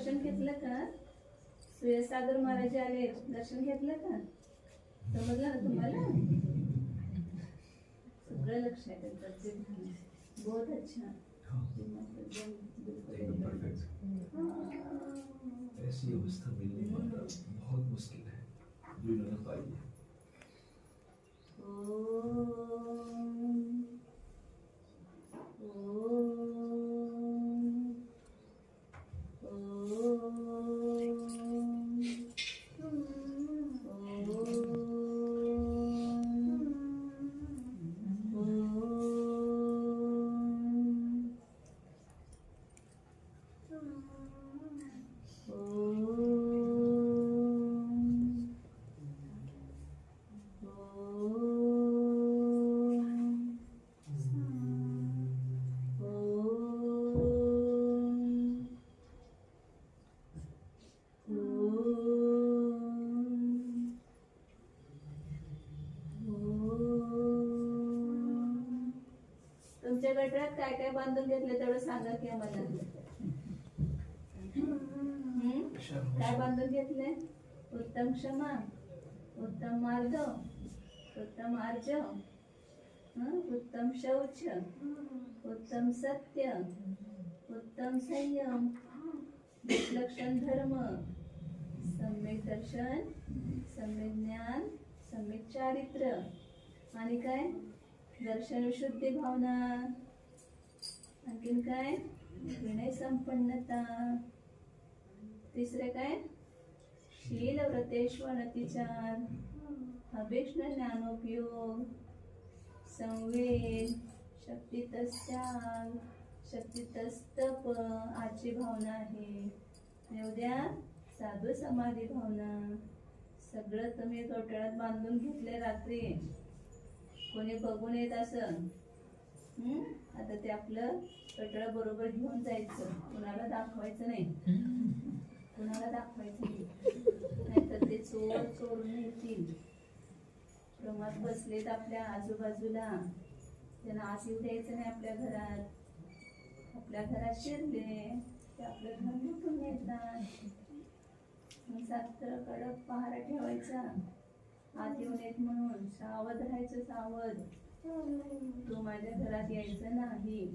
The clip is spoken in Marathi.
दर्शन घेतलं का? सूर्यसागर महाराज आले, दर्शन घेतलं का? समजलं ना तुम्हाला? सगळं लक्ष आहे त्यांचं. बहुत अच्छा. ऐसी अवस्था मिलनी बहुत मुश्किल है जो इन्होंने पाई है। तुमच्या गटात काय काय बांधून घेतले तेवढं सांगा की आम्हाला. काय बांधून घेतले? उत्तम क्षमा, उत्तम मार्ग, उत्तम आर्ज, उत्तम शौच, उत्तम सत्य, उत्तम संयम, विलक्षण धर्म, सम्यक दर्शन, सम्यक ज्ञान, सम्यक चारित्र्य, आणि काय? दर्शन विशुद्धी भावना, आणखीन काय? विनय संपन्नता, तिसरे काय? शील व्रतेश्वरतिचार, अभीक्ष्ण ज्ञानोपयोग, संवेद, शक्तीतस्त्याग, शक्तीतस्तप, आजची भावना आहे. आणि उद्या साधू समाधी भावना. सगळं तुम्ही घोटाळ्यात बांधून घेतले रात्री. कोणी बघून येत असं आता ते आपलं कटळ बरोबर घेऊन जायचं, कुणाला दाखवायचं नाही, कुणाला दाखवायचं नाही, नाहीतर ते चोर चोरून येतील. प्रमाद बसलेत आपल्या आजूबाजूला, त्यांना आत येऊ द्यायचं नाही आपल्या घरात. आपल्या घरात शिरले ते आपलं घर लुटून येतात. सात्र कडक पहारा ठेवायचा, आत येऊन येत म्हणून. सावध राहायचं, सावध. तू माझ्या घरात यायचं नाही.